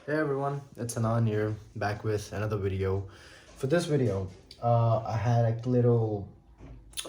Hey everyone, it's Anan here, back with another video. For this video, I had a little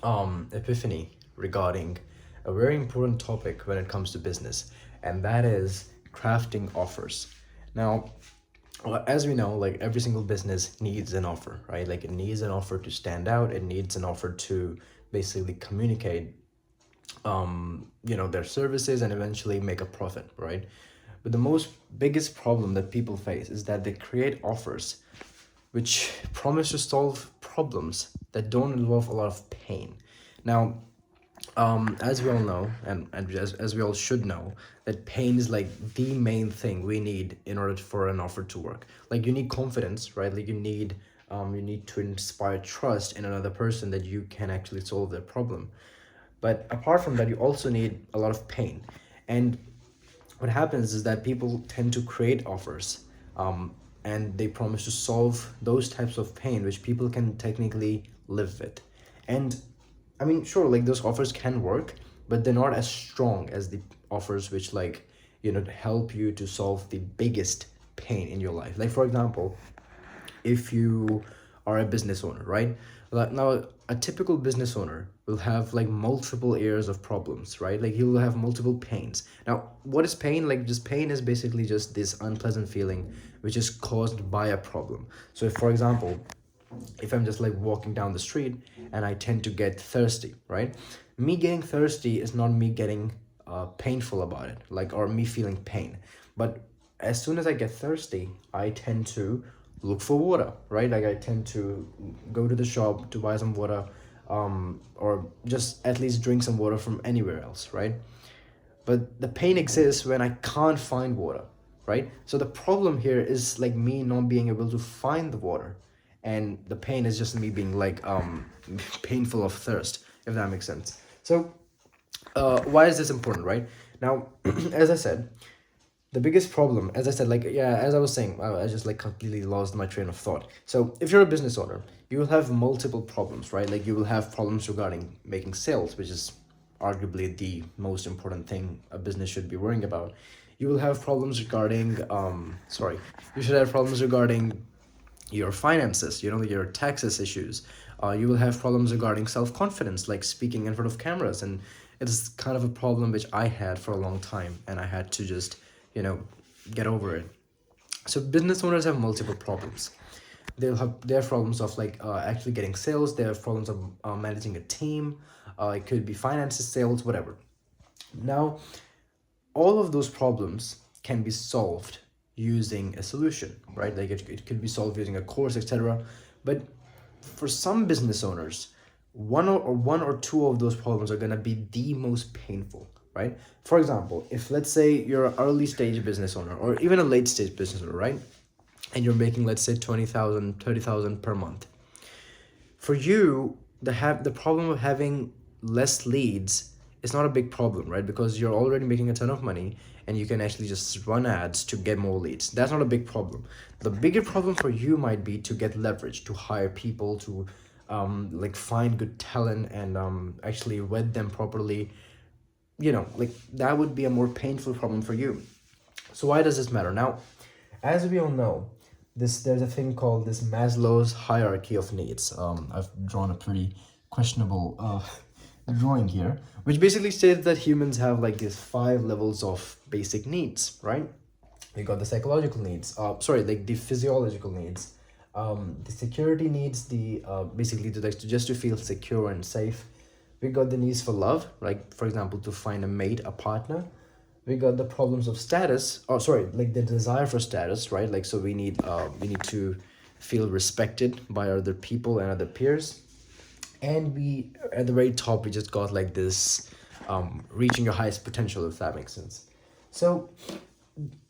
epiphany regarding a very important topic when it comes to business, and that is crafting offers. Now, as we know, like every single business needs an offer, right? Like it needs an offer to stand out, it needs an offer to basically communicate their services and eventually make a profit, right? But the most biggest problem that people face is that they create offers which promise to solve problems that don't involve a lot of pain. Now, as we all know, and as we all should know, that pain is like the main thing we need in order for an offer to work. Like you need confidence, right? Like you need to inspire trust in another person that you can actually solve their problem. But apart from that, you also need a lot of pain. And what happens is that people tend to create offers, and they promise to solve those types of pain which people can technically live with. And I mean, sure, like those offers can work, but they're not as strong as the offers which, like, help you to solve the biggest pain in your life. Like, for example, if you are a business owner, right? Like now, a typical business owner will have like multiple areas of problems, right? Like he will have multiple pains. Now, what is pain? Like, just pain is basically just this unpleasant feeling which is caused by a problem. So, if, for example, if I'm just like walking down the street and I tend to get thirsty, right? Me getting thirsty is not me getting painful about it, like, or me feeling pain. But as soon as I get thirsty, I tend to look for water, right? Like I tend to go to the shop to buy some water, or just at least drink some water from anywhere else, right? But the pain exists when I can't find water, right? So the problem here is like me not being able to find the water, and the pain is just me being like painful of thirst, if that makes sense. So why is this important, right? Now, as I said, the biggest problem, as I said, like, yeah, as I was saying, I just like completely lost my train of thought. So if you're a business owner, you will have multiple problems, right? Like you will have problems regarding making sales, which is arguably the most important thing a business should be worrying about. You will have problems regarding you should have problems regarding your finances, your taxes issues. You will have problems regarding self-confidence, like speaking in front of cameras. And it's kind of a problem which I had for a long time, and I had to just, you know get over it. So business owners have multiple problems. They have problems of like actually getting sales. They have problems of managing a team. It could be finances, sales, whatever. Now, all of those problems can be solved using a solution, right? Like it could be solved using a course, etc. But for some business owners, one or two of those problems are going to be the most painful, right? For example, if, let's say, you're an early stage business owner or even a late stage business owner, right? And you're making, let's say, 20,000, 30,000 per month. For you, the problem of having less leads is not a big problem, right? Because you're already making a ton of money and you can actually just run ads to get more leads. That's not a big problem. The bigger problem for you might be to get leverage, to hire people, to like find good talent and actually vet them properly. Like that would be a more painful problem for you. So why does this matter? Now, as we all know, there's a thing called this Maslow's hierarchy of needs. I've drawn a pretty questionable drawing here, which basically states that humans have like these five levels of basic needs, right? We got the psychological needs, like the physiological needs, the security needs, the basically to just to feel secure and safe. We got the needs for love, like, for example, to find a mate, a partner. We got the problems of status, like the desire for status, right? Like, so we need to feel respected by other people and other peers. And we, at the very top, we just got like this reaching your highest potential, if that makes sense. So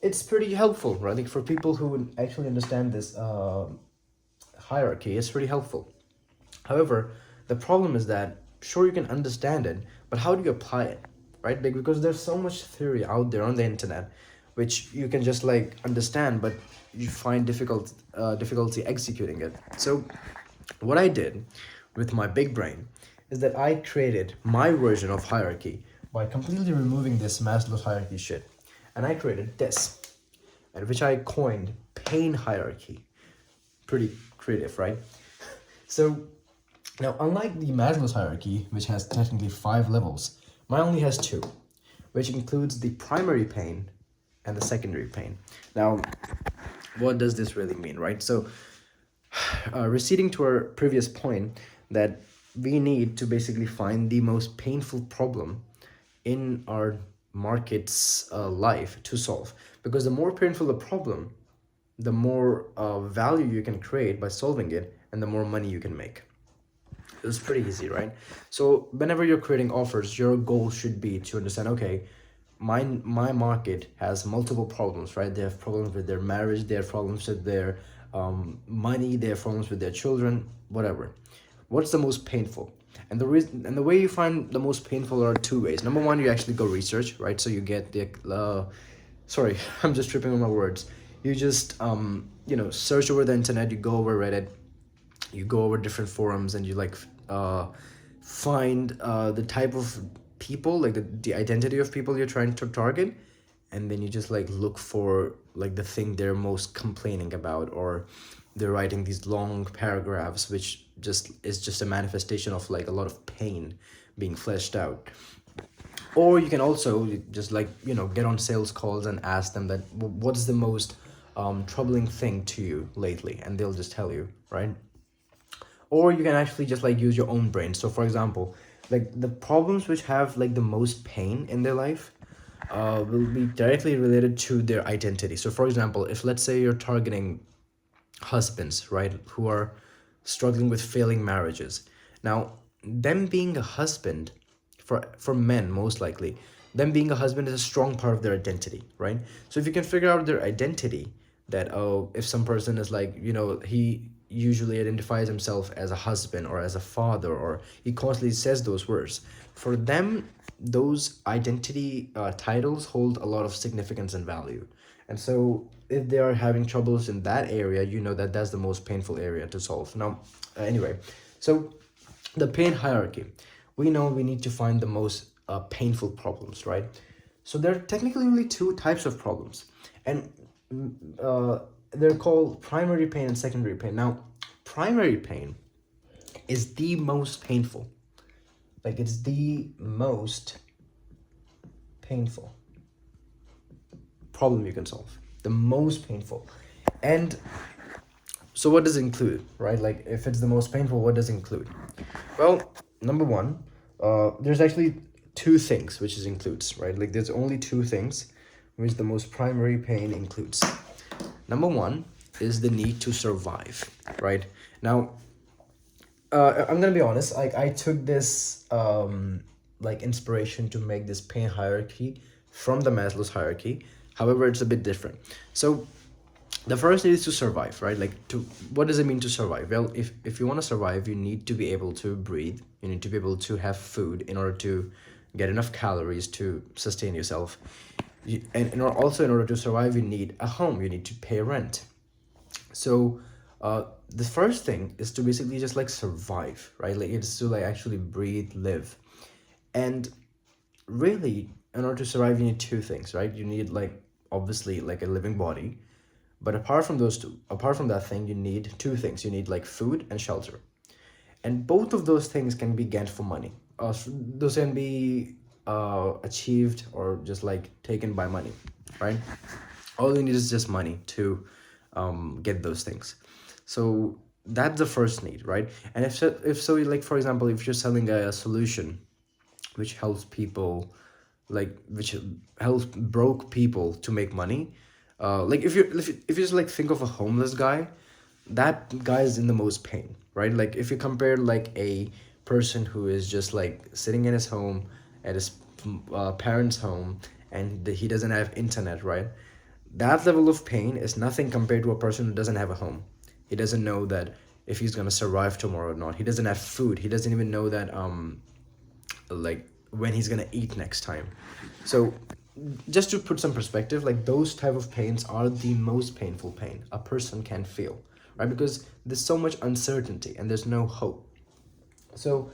it's pretty helpful, right? Like for people who would actually understand this hierarchy, it's pretty helpful. However, the problem is that, sure, you can understand it, but how do you apply it, right? Like, because there's so much theory out there on the internet, which you can just like understand, but you find difficulty executing it. So, what I did with my big brain is that I created my version of hierarchy by completely removing this Maslow's hierarchy shit, and I created this. and which I coined pain hierarchy. Pretty creative, right? So now, unlike the Maslow's hierarchy, which has technically 5 levels, mine only has 2, which includes the primary pain and the secondary pain. Now, what does this really mean, right? So, receding to our previous point, that we need to basically find the most painful problem in our market's life to solve. Because the more painful the problem, the more value you can create by solving it, and the more money you can make. It's pretty easy, right? So whenever you're creating offers, your goal should be to understand, okay, my market has multiple problems, right? They have problems with their marriage, they have problems with their money, they have problems with their children, whatever. What's the most painful? And the reason and the way you find the most painful are 2 ways. Number one, you actually go research, right? So you get the sorry, I'm just tripping on my words. You just search over the internet, you go over Reddit, you go over different forums, and you like find the type of people, like the identity of people you're trying to target, and then you just like look for like the thing they're most complaining about, or they're writing these long paragraphs which just is just a manifestation of like a lot of pain being fleshed out. Or you can also just like get on sales calls and ask them that what's the most troubling thing to you lately, and they'll just tell you, right? Or you can actually just like use your own brain. So for example, like the problems which have like the most pain in their life will be directly related to their identity. So for example, if let's say you're targeting husbands, right, who are struggling with failing marriages. Now, them being a husband, for men most likely, them being a husband is a strong part of their identity, right? So if you can figure out their identity, that if some person is like, he usually identifies himself as a husband or as a father, or he constantly says those words, for them those identity titles hold a lot of significance and value. And so if they are having troubles in that area, that that's the most painful area to solve. Now, anyway, so the pain hierarchy, we know we need to find the most painful problems, right? So there are technically only 2 types of problems, and they're called primary pain and secondary pain. Now, primary pain is the most painful. Like, it's the most painful problem you can solve. The most painful. And so what does it include, right? Like, if it's the most painful, what does it include? Well, number one, there's actually 2 things which it includes, right? Like, there's only 2 things which the most primary pain includes. Number one is the need to survive, right? Now, I'm gonna be honest, like I took this like inspiration to make this pain hierarchy from the Maslow's hierarchy. However, it's a bit different. So the first need is to survive, right? Like, what does it mean to survive? Well, if you want to survive, you need to be able to breathe, you need to be able to have food in order to get enough calories to sustain yourself. Also in order to survive, you need a home, you need to pay rent. So the first thing is to basically just like survive, right? Like, it's to like actually breathe, live. And really, in order to survive, you need 2 things, right? You need like obviously like a living body, but apart from that thing, you need 2 things. You need like food and shelter, and both of those things can be gained for money. Those can be achieved or just like taken by money, right? All you need is just money to get those things. So that's the first need, right? And if so, like for example, if you're selling a solution which helps people, like which helps broke people to make money, like if you just like think of a homeless guy, that guy is in the most pain, right? Like, if you compare like a person who is just like sitting in his home at his parents' home, and he doesn't have internet, right? That level of pain is nothing compared to a person who doesn't have a home. He doesn't know that if he's gonna survive tomorrow or not. He doesn't have food. He doesn't even know that like when he's gonna eat next time. So just to put some perspective, like those type of pains are the most painful pain a person can feel, right? Because there's so much uncertainty and there's no hope. So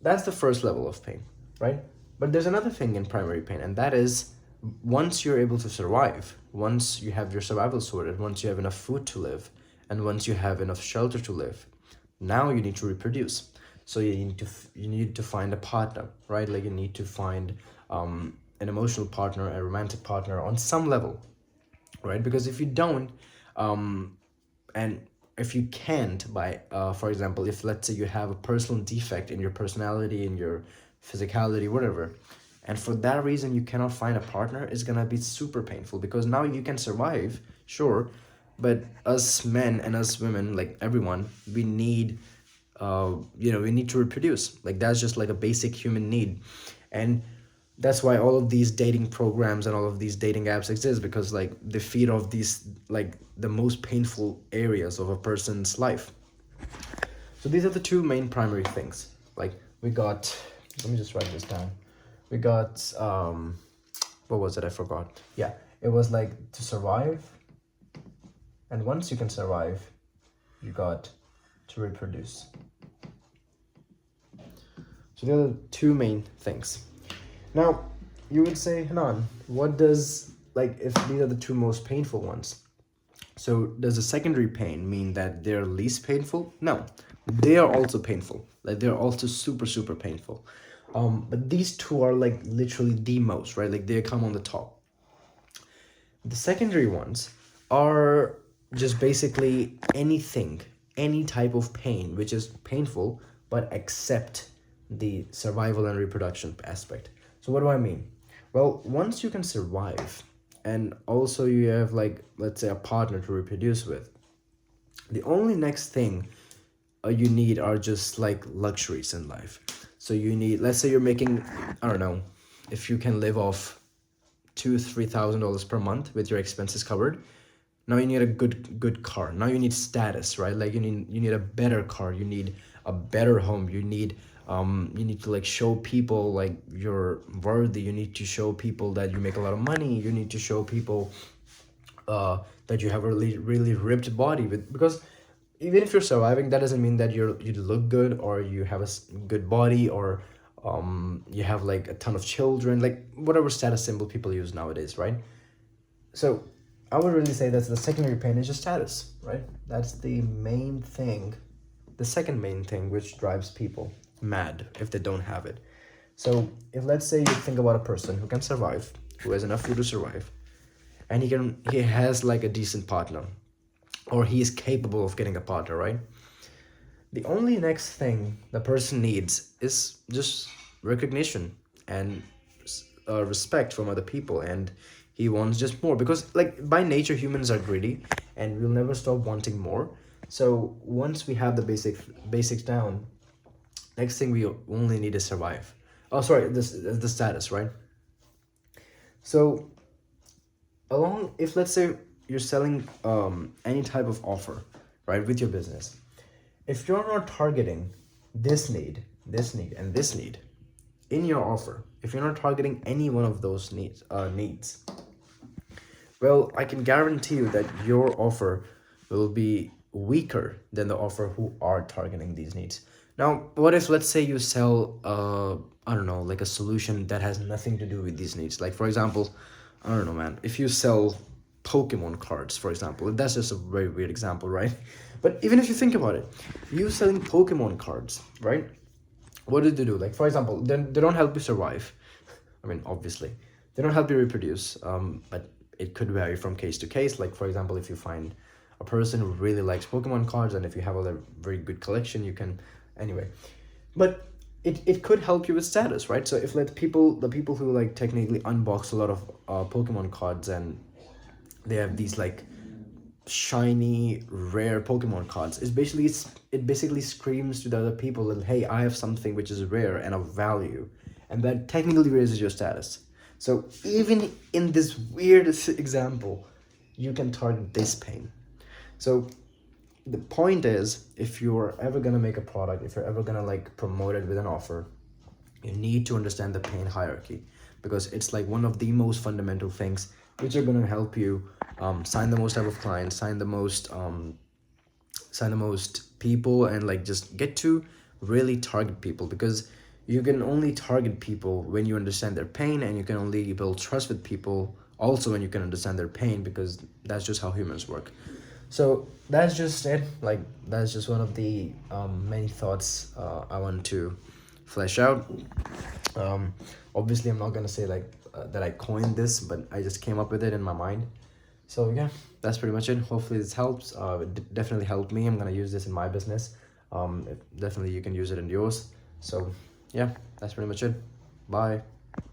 that's the first level of pain, right? But there's another thing in primary pain, and that is Once you're able to survive, once you have your survival sorted, once you have enough food to live, and once you have enough shelter to live, now you need to reproduce. So you need to find a partner, right? Like you need to find an emotional partner, a romantic partner on some level, right? Because if you don't, and if you can't, by for example, if let's say you have a personal defect in your personality, in your physicality, whatever, and for that reason you cannot find a partner, it's gonna be super painful, because now you can survive, sure, but us men and us women, like everyone, we need we need to reproduce. Like that's just like a basic human need. And that's why all of these dating programs and all of these dating apps exist, because like they feed off these, like the most painful areas of a person's life. So these are the two main primary things. Like we got, let me just write this down. We got what was it? I forgot. Yeah, it was like to survive, and once you can survive, you got to reproduce. So there are the two main things. Now, you would say, Hanan, what does, like, if these are the two most painful ones, so does the secondary pain mean that they're least painful? No, they are also painful. Like, they're also super, super painful. But these two are, like, literally the most, right? Like, they come on the top. The secondary ones are just basically anything, any type of pain, which is painful, but except the survival and reproduction aspect. So what do I mean? Well, once you can survive, and also you have, like, let's say a partner to reproduce with, the only next thing you need are just like luxuries in life. So you need, let's say you're making, I don't know, if you can live off $2,000-3,000 per month with your expenses covered. Now you need a good car. Now you need status, right? Like you need a better car. You need a better home. You need to like show people like you're worthy. You need to show people that you make a lot of money. You need to show people that you have a really ripped body, because even if you're surviving, that doesn't mean that you look good, or you have a good body, or you have like a ton of children, like whatever status symbol people use nowadays, right? So I would really say that the secondary pain is just status, right? That's the main thing, the second main thing which drives people mad if they don't have it. So if, let's say, you think about a person who can survive, who has enough food to survive, and he has like a decent partner, or he is capable of getting a partner, right? The only next thing the person needs is just recognition and respect from other people, and he wants just more, because like by nature humans are greedy, and we'll never stop wanting more. So once we have the basics down, next thing we only need is survive. Oh, sorry, the status, right? So if let's say you're selling any type of offer, right, with your business, if you're not targeting this need, and this need in your offer, if you're not targeting any one of those needs, well, I can guarantee you that your offer will be weaker than the offer who are targeting these needs. Now, what if, let's say, you sell, I don't know, like a solution that has nothing to do with these needs? Like, for example, I don't know, man, if you sell Pokemon cards, for example, that's just a very weird example, right? But even if you think about it, you selling Pokemon cards, right? What do they do? Like, for example, they don't help you survive. I mean, obviously, they don't help you reproduce, but it could vary from case to case. Like, for example, if you find a person who really likes Pokemon cards, and if you have a very good collection, you can, anyway. But it could help you with status, right? So if the people who like technically unbox a lot of Pokemon cards, and they have these like shiny rare Pokemon cards, it basically screams to the other people that, hey, I have something which is rare and of value, and that technically raises your status. So even in this weirdest example, you can target this pain. So the point is, if you're ever gonna make a product, if you're ever gonna like promote it with an offer, you need to understand the pain hierarchy, because it's like one of the most fundamental things which are gonna help you sign the most type of clients, sign the most people, and like just get to really target people. Because you can only target people when you understand their pain, and you can only build trust with people also when you can understand their pain, because that's just how humans work. So that's just it. Like, that's just one of the many thoughts I want to flesh out. Obviously I'm not gonna say like that I coined this, but I just came up with it in my mind. So yeah, that's pretty much it. Hopefully this helps. Definitely helped me. I'm gonna use this in my business. Definitely you can use it in yours. So yeah, that's pretty much it. Bye.